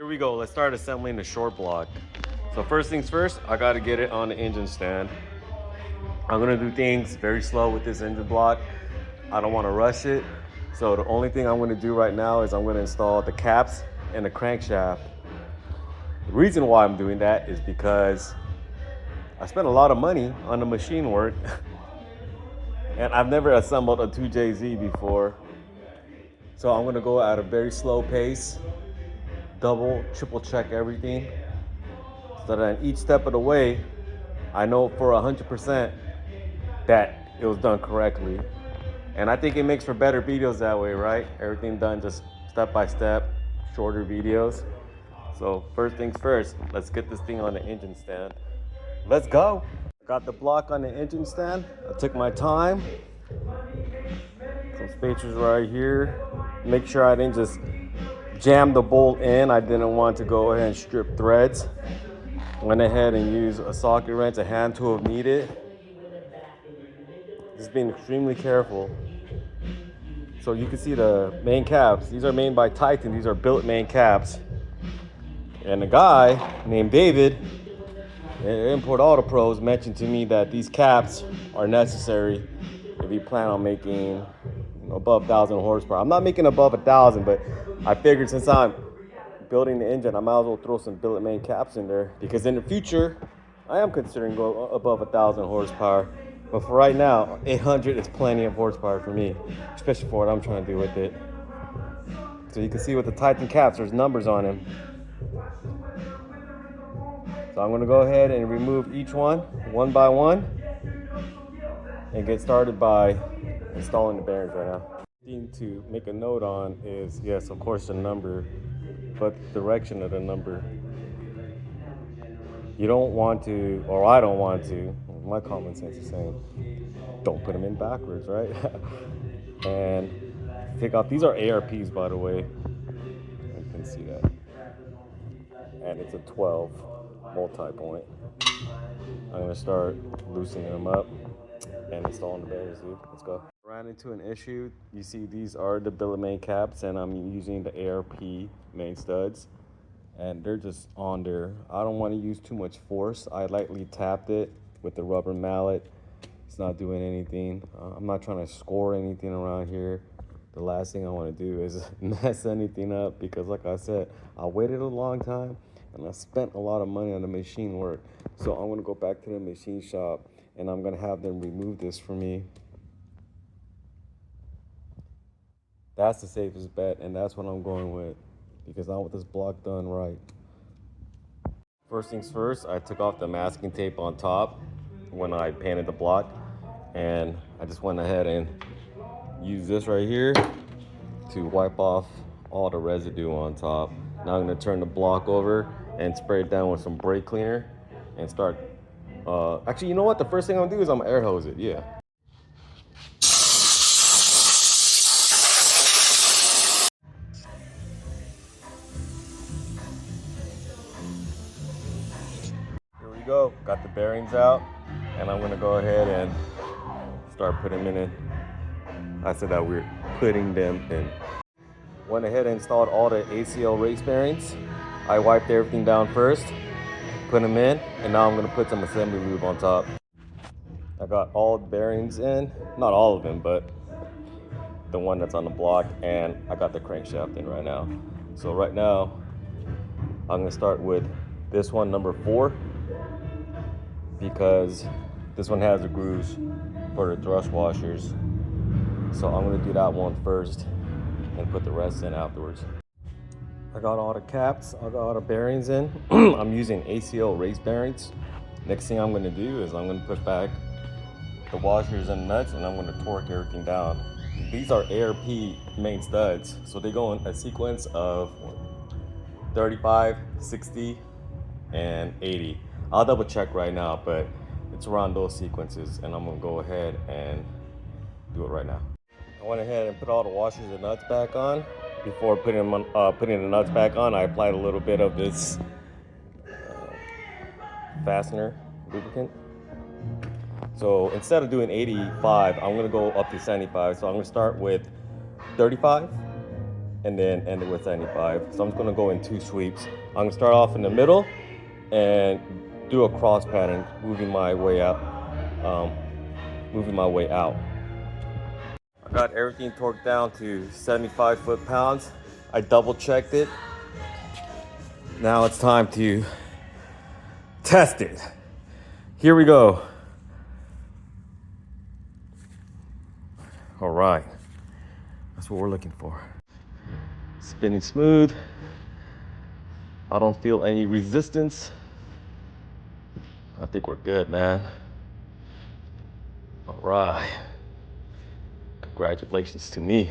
we go. Let's start assembling the short block. So first things first, I got to get it on the engine stand. I'm gonna do things very slow with this engine block. I don't want to rush it. So the only thing I'm gonna do right now is I'm gonna install the caps and the crankshaft. The reason why I'm doing that is because I spent a lot of money on the machine work and I've never assembled a 2JZ before. So I'm gonna go at a very slow pace, double, triple check everything, so that each step of the way, I know for 100% that it was done correctly. And I think it makes for better videos that way, right? Everything done just step by step, shorter videos. So first things first, let's get this thing on the engine stand. Let's go. Got the block on the engine stand. I took my time. Some spacers right here. Make sure I didn't just jam the bolt in. I didn't want to go ahead and strip threads. Went ahead and used a socket wrench, a hand tool if needed. Just being extremely careful. So you can see the main caps. These are made by Titan. These are Billet main caps. And a guy named David at Import Auto Pros mentioned to me that these caps are necessary if you plan on making above 1,000 horsepower. I'm not making above 1,000, but I figured since I'm building the engine, I might as well throw some Billet main caps in there, because in the future, I am considering going above 1,000 horsepower. But for right now, 800 is plenty of horsepower for me, especially for what I'm trying to do with it. So you can see with the Titan caps, there's numbers on them. So I'm gonna go ahead and remove each one by one, and get started by installing the bearings right now. Thing to make a note on is, yes, of course, the number, but the direction of the number. You don't want to, or I don't want to, my common sense is saying, don't put them in backwards, right? And take off, these are ARPs, by the way. You can see that. And it's a 12 multi-point. I'm gonna start loosening them up and installing the bearings, dude. Let's go. Ran into an issue. You see, these are the Billet main caps, and I'm using the ARP Main Studs, and they're just on there. I don't want to use too much force. I lightly tapped it with the rubber mallet. It's not doing anything. I'm not trying to score anything around here. The last thing I want to do is mess anything up, because like I said, I waited a long time and I spent a lot of money on the machine work. So I'm gonna go back to the machine shop and I'm gonna have them remove this for me. That's the safest bet, and that's what I'm going with, because I want this block done right. First things first, I took off the masking tape on top when I painted the block, and I just went ahead and used this right here to wipe off all the residue on top. Now I'm gonna turn the block over and spray it down with some brake cleaner and start, actually, you know what? The first thing I'm gonna do is I'm gonna air hose it, yeah. Here we go, got the bearings out, and I'm gonna go ahead and start putting them in. I said that we're putting them in. Went ahead and installed all the ACL race bearings. I wiped everything down first, put them in, and now I'm gonna put some assembly lube on top. I got all the bearings in, not all of them, but the one that's on the block, and I got the crankshaft in right now. So right now, I'm gonna start with this one, number 4, because this one has the grooves for the thrust washers. So I'm gonna do that one first and put the rest in afterwards. I got all the caps, I got all the bearings in. I'm using ACL race bearings. Next thing I'm gonna do is I'm gonna put back the washers and nuts, and I'm gonna torque everything down. These are ARP Main Studs, so they go in a sequence of 35, 60, and 80. I'll double check right now, but it's around those sequences, and I'm gonna go ahead and do it right now. I went ahead and put all the washers and nuts back on. Before putting the nuts back on, I applied a little bit of this fastener lubricant. So instead of doing 85, I'm gonna go up to 75. So I'm gonna start with 35, and then end it with 75. So I'm just gonna go in 2 sweeps. I'm gonna start off in the middle and do a cross pattern, moving my way out. I got everything torqued down to 75 foot-pounds. I double checked it. Now it's time to test it. Here we go. All right, that's what we're looking for. Spinning smooth. I don't feel any resistance. I think we're good, man. All right. Congratulations to me.